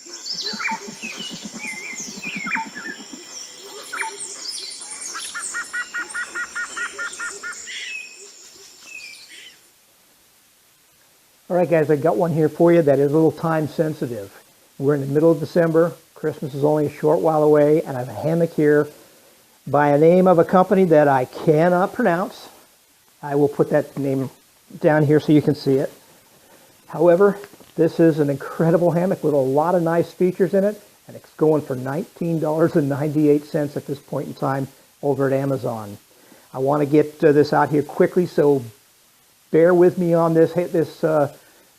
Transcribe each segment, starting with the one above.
All right, guys, I got one here for you that is a little time sensitive. We're in the middle of December. Christmas is only a short while away, and I have a hammock here by a name of a company that I cannot pronounce. I will put that name down here so you can see it. However, this is an incredible hammock with a lot of nice features in it, and it's going for $19.98 at this point in time over at Amazon. I want to get this out here quickly, so bear with me on this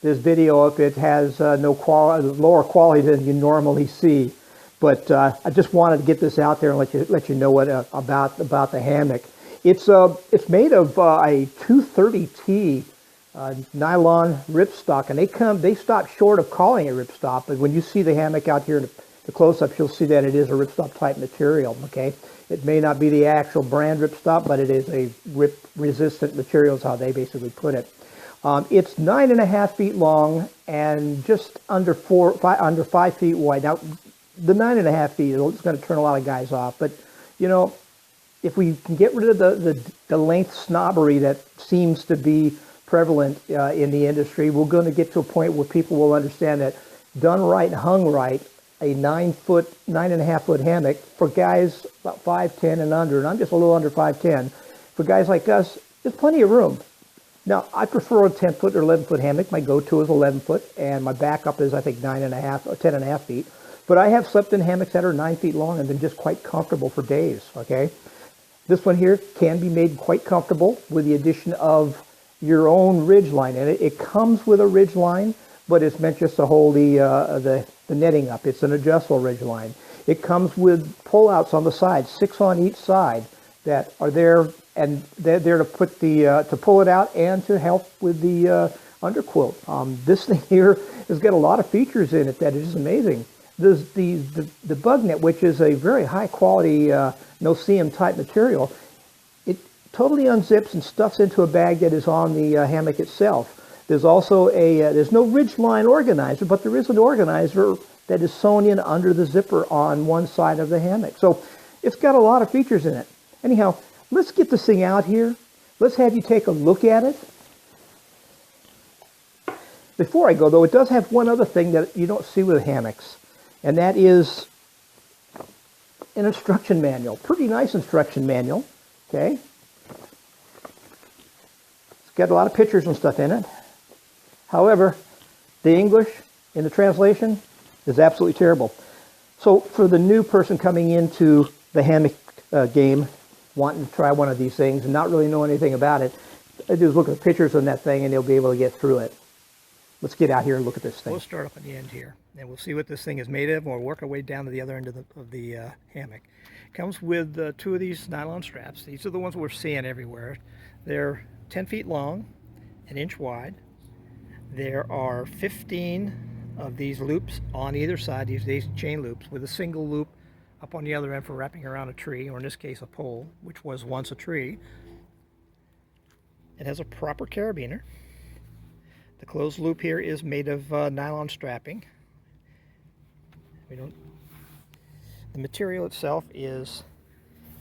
video if it has lower quality than you normally see. But I just wanted to get this out there and let you know what about the hammock. It's made of a 230T nylon ripstock, and they stop short of calling it ripstop. But when you see the hammock out here in the close-ups, you'll see that it is a ripstop type material. Okay, it may not be the actual brand ripstop, but it is a rip-resistant material, is how they basically put it. It's 9.5 feet long and just under 5 feet wide. Now, the 9.5 feet is going to turn a lot of guys off, but you know, if we can get rid of the length snobbery that seems to be prevalent in the industry, we're going to get to a point where people will understand that done right, hung right, a 9.5 foot hammock for guys about 5'10" and under, and I'm just a little under 5'10". For guys like us, there's plenty of room. Now, I prefer a 10 foot or 11 foot hammock. My go-to is 11 foot, and my backup is, I think, 9.5 or 10.5 feet. But I have slept in hammocks that are 9 feet long and been just quite comfortable for days, okay? This one here can be made quite comfortable with the addition of your own Ridgeline. And it comes with a Ridgeline, but it's meant just to hold the netting up. It's an adjustable Ridgeline. It comes with pullouts on the side, 6 on each side, that are there, and they're there to put to pull it out and to help with the underquilt. This thing here has got a lot of features in it that is amazing. There's the bug net, which is a very high quality no-seam type material. It totally unzips and stuffs into a bag that is on the hammock itself. There's also there's no Ridgeline organizer, but there is an organizer that is sewn in under the zipper on one side of the hammock. So it's got a lot of features in it. Anyhow, let's get this thing out here. Let's have you take a look at it. Before I go, though, it does have one other thing that you don't see with hammocks, and that is an instruction manual. Pretty nice instruction manual, okay? It's got a lot of pictures and stuff in it. However, the English in the translation is absolutely terrible. So for the new person coming into the hammock game, wanting to try one of these things and not really know anything about it, I just look at the pictures on that thing and they'll be able to get through it. Let's get out here and look at this thing. We'll start up at the end here, and we'll see what this thing is made of, and we'll work our way down to the other end of the hammock. It comes with 2 of these nylon straps. These are the ones we're seeing everywhere. They're 10 feet long, an inch wide. There are 15 of these loops on either side, these chain loops, with a single loop up on the other end for wrapping around a tree, or in this case a pole, which was once a tree. It has a proper carabiner. The closed loop here is made of nylon strapping. The material itself is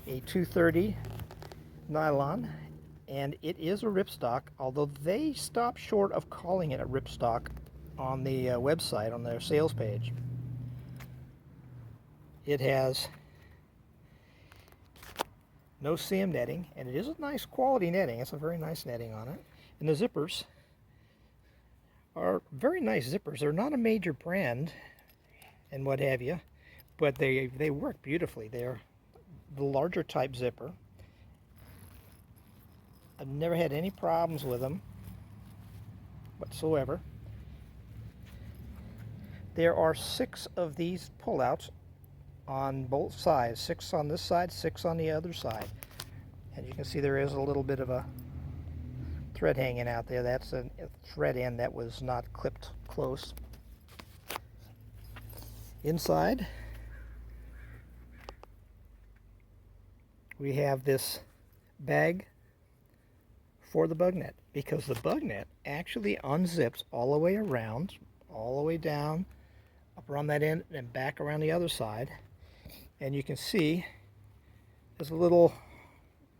a 230 nylon, and it is a ripstock, although they stop short of calling it a ripstock on the website, on their sales page. It has no seam netting, and it is a nice quality netting. It's a very nice netting on it. And the zippers are very nice zippers. They're not a major brand and what have you, but they work beautifully. They're the larger type zipper. I've never had any problems with them whatsoever. There are 6 of these pullouts on both sides, 6 on this side, 6 on the other side. And you can see there is a little bit of a thread hanging out there. That's a thread end that was not clipped close. Inside, we have this bag for the bug net, because the bug net actually unzips all the way around, all the way down up around that end and back around the other side. And you can see there's a little,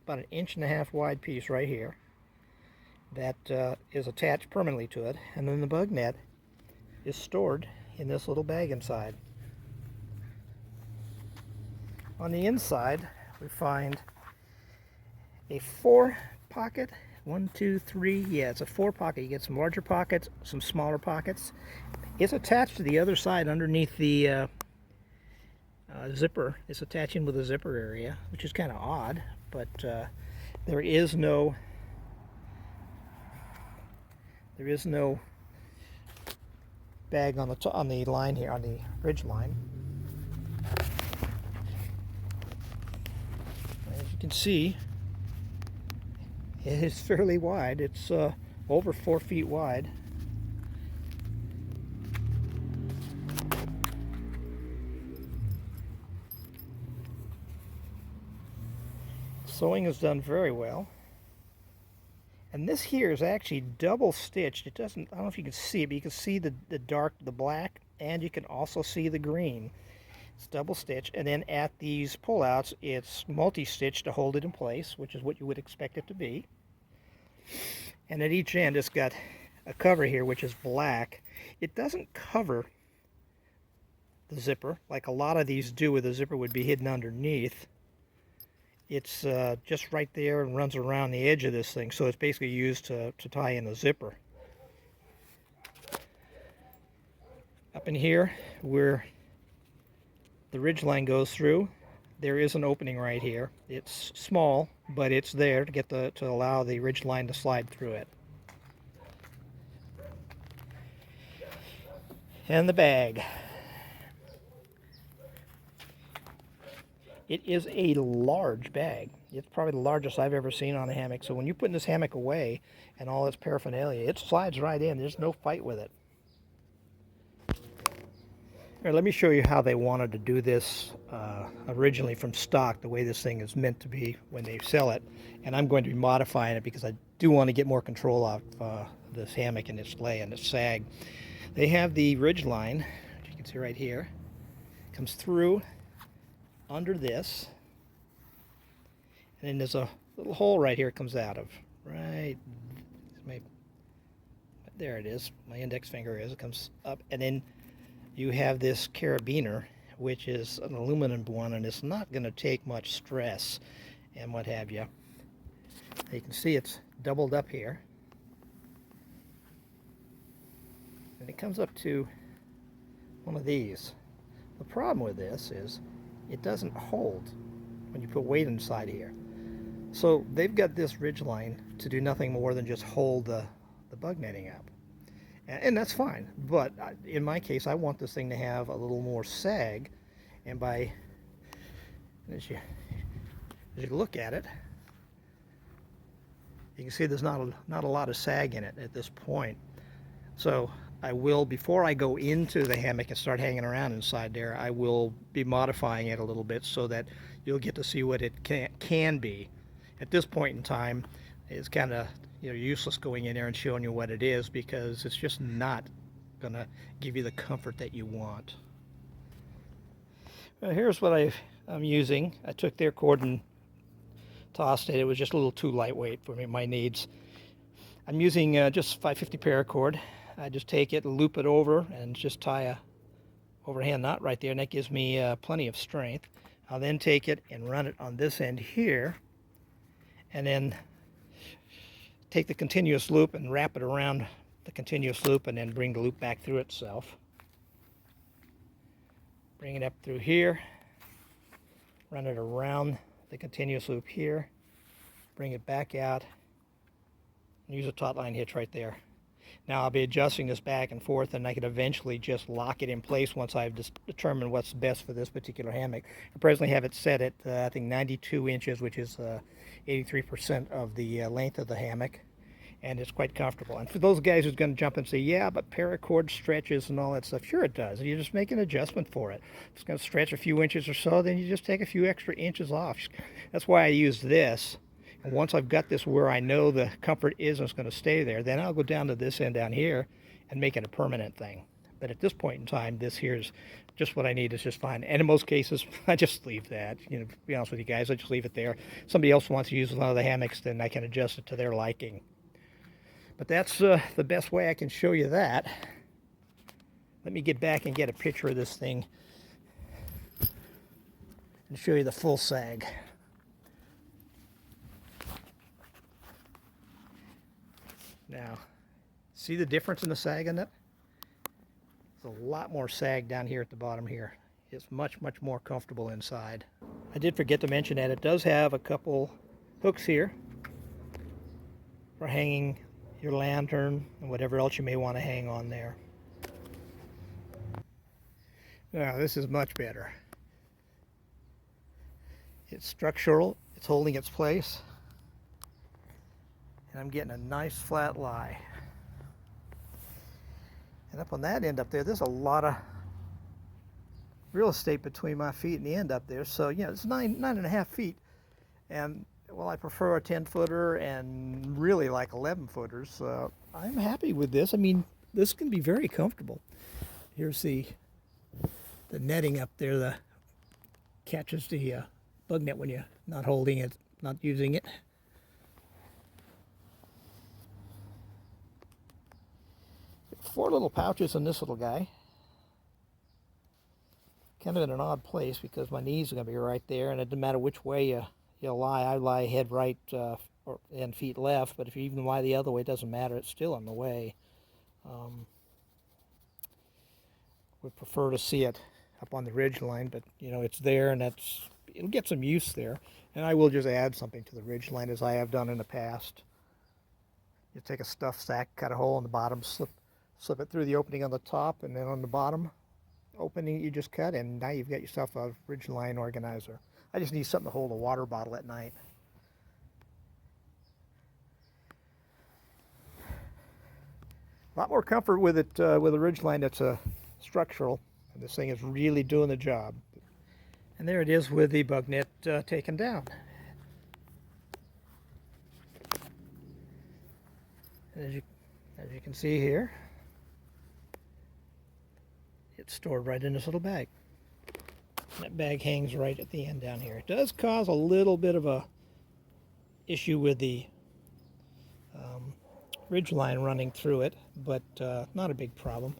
about 1.5 inch wide piece right here that is attached permanently to it, and then the bug net is stored in this little bag inside. On the inside, we find a 4-pocket, 1, 2, 3, yeah, it's a 4-pocket. You get some larger pockets, some smaller pockets. It's attached to the other side underneath the zipper. It's attaching with a zipper area, which is kind of odd, but there is no bag on the line here, on the Ridgeline. As you can see, it is fairly wide. It's over 4 feet wide. Sewing is done very well. And this here is actually double stitched. It doesn't, I don't know if you can see it, but you can see the black, and you can also see the green. It's double stitched, and then at these pullouts, it's multi-stitched to hold it in place, which is what you would expect it to be. And at each end, it's got a cover here, which is black. It doesn't cover the zipper like a lot of these do, where the zipper would be hidden underneath. It's just right there and runs around the edge of this thing, so it's basically used to tie in the zipper. Up in here, where the Ridgeline goes through, there is an opening right here. It's small, but it's there to allow the Ridgeline to slide through it. And the bag. It is a large bag. It's probably the largest I've ever seen on a hammock. So when you're putting this hammock away and all its paraphernalia, it slides right in. There's no fight with it. Here, let me show you how they wanted to do this originally from stock, the way this thing is meant to be when they sell it. And I'm going to be modifying it because I do want to get more control of this hammock and its lay and its sag. They have the Ridgeline, which you can see right here, comes through under this, and then there's a little hole right here it comes out of. Right there it is. My index finger is. It comes up, and then you have this carabiner, which is an aluminum one, and it's not going to take much stress and what have you. You can see it's doubled up here, and it comes up to one of these. The problem with this is it doesn't hold when you put weight inside here. So they've got this Ridgeline to do nothing more than just hold the bug netting up. And that's fine, but in my case, I want this thing to have a little more sag, and as you look at it, you can see there's not a lot of sag in it at this point. So I will, before I go into the hammock and start hanging around inside there, I will be modifying it a little bit so that you'll get to see what it can be. At this point in time, it's kind of useless going in there and showing you what it is, because it's just not going to give you the comfort that you want. Well, here's what I'm using. I took their cord and tossed it. It was just a little too lightweight for my needs. I'm using just 550 paracord. I just take it, loop it over, and just tie a overhand knot right there, and that gives me plenty of strength. I'll then take it and run it on this end here, and then take the continuous loop and wrap it around the continuous loop, and then bring the loop back through itself. Bring it up through here, run it around the continuous loop here, bring it back out, and use a taut line hitch right there. Now I'll be adjusting this back and forth, and I can eventually just lock it in place once I've determined what's best for this particular hammock. I presently have it set at I think 92 inches, which is 83% of the length of the hammock, and it's quite comfortable. And for those guys who's going to jump and say, yeah, but paracord stretches and all that stuff, sure it does. You just make an adjustment for it. If it's going to stretch a few inches or so, then you just take a few extra inches off. That's why I use this. And once I've got this where I know the comfort is and it's going to stay there, then I'll go down to this end down here and make it a permanent thing. But at this point in time, this here's just what I need is just fine. And in most cases, I just leave that. You know, to be honest with you guys, I just leave it there. Somebody else wants to use one of the hammocks, then I can adjust it to their liking. But that's the best way I can show you that. Let me get back and get a picture of this thing and show you the full sag. Now, see the difference in the sag in it? There's a lot more sag down here at the bottom here. It's much, much more comfortable inside. I did forget to mention that it does have a couple hooks here for hanging your lantern and whatever else you may want to hang on there. Now, this is much better. It's structural, it's holding its place, and I'm getting a nice flat lie. And up on that end up there, there's a lot of real estate between my feet and the end up there. So, yeah, it's 9.5 feet. And, well, I prefer a 10-footer and really like 11-footers. I'm happy with this. I mean, this can be very comfortable. Here's the netting up there that catches the bug net when you're not holding it, not using it. Four little pouches in this little guy. Kind of in an odd place because my knees are going to be right there, and it doesn't matter which way you lie. I lie head right and feet left, but if you even lie the other way, it doesn't matter. It's still in the way. We prefer to see it up on the ridgeline, but you know it's there, and it'll get some use there. And I will just add something to the ridgeline as I have done in the past. You take a stuffed sack, cut a hole in the bottom, slip it through the opening on the top, and then on the bottom opening you just cut, and now you've got yourself a ridgeline organizer. I just need something to hold a water bottle at night. A lot more comfort with it with a ridgeline that's structural, and this thing is really doing the job. And there it is with the bug net taken down. As you can see here, it's stored right in this little bag. That bag hangs right at the end down here. It does cause a little bit of a issue with the ridgeline running through it, but not a big problem.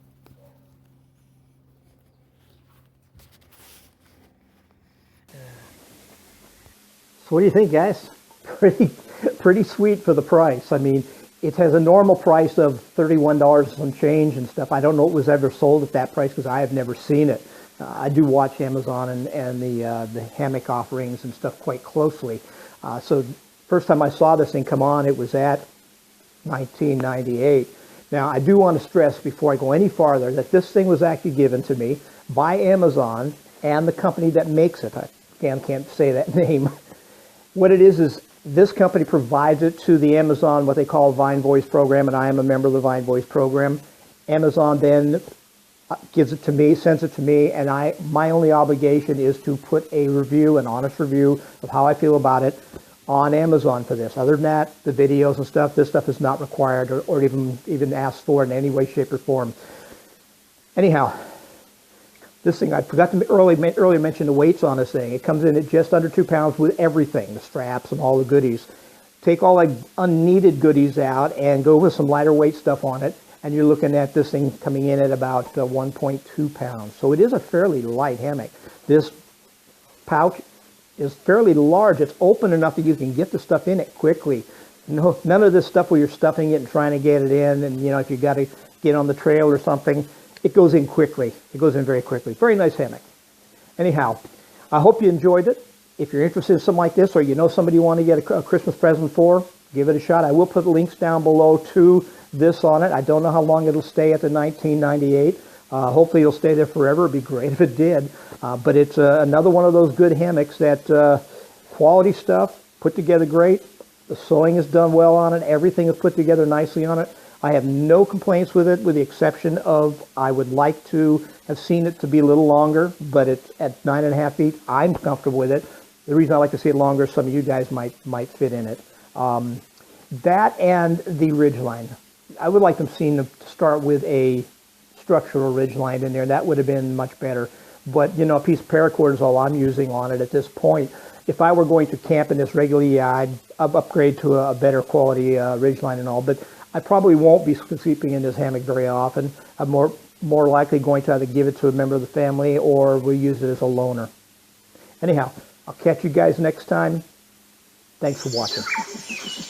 So what do you think, guys? Pretty sweet for the price. I mean, it has a normal price of $31 and some change and stuff. I don't know it was ever sold at that price because I have never seen it. I do watch Amazon and the hammock offerings and stuff quite closely. So first time I saw this thing come on, it was at $19.98. Now, I do want to stress before I go any farther that this thing was actually given to me by Amazon and the company that makes it. I can't say that name. What it is this company provides it to the Amazon, what they call Vine Voice program, and I am a member of the Vine Voice program. Amazon then gives it to me, sends it to me, and my only obligation is to put a review, an honest review of how I feel about it on Amazon for this. Other than that, the videos and stuff, this stuff is not required or even asked for in any way, shape, or form. Anyhow, this thing, I forgot to earlier mention the weights on this thing. It comes in at just under 2 pounds with everything, the straps and all the goodies. Take all the unneeded goodies out and go with some lighter weight stuff on it, and you're looking at this thing coming in at about 1.2 pounds. So it is a fairly light hammock. This pouch is fairly large. It's open enough that you can get the stuff in it quickly. No, none of this stuff where you're stuffing it and trying to get it in, and you know if you got to get on the trail or something. It goes in quickly. It goes in very quickly. Very nice hammock. Anyhow, I hope you enjoyed it. If you're interested in something like this or you know somebody you want to get a Christmas present for, give it a shot. I will put links down below to this on it. I don't know how long it'll stay at the $19.98. Hopefully it'll stay there forever. It'd be great if it did. But it's another one of those good hammocks that quality stuff, put together great. The sewing is done well on it. Everything is put together nicely on it. I have no complaints with it, with the exception of I would like to have seen it to be a little longer, but it's at 9.5 feet. I'm comfortable with it. The reason I like to see it longer, some of you guys might fit in it. That and the ridgeline. I would like them seen to start with a structural Ridgeline in there. That would have been much better. But, you know, a piece of paracord is all I'm using on it at this point. If I were going to camp in this regularly, I'd upgrade to a better quality Ridgeline and all. But I probably won't be sleeping in this hammock very often. I'm more likely going to either give it to a member of the family or we'll use it as a loaner. Anyhow, I'll catch you guys next time. Thanks for watching.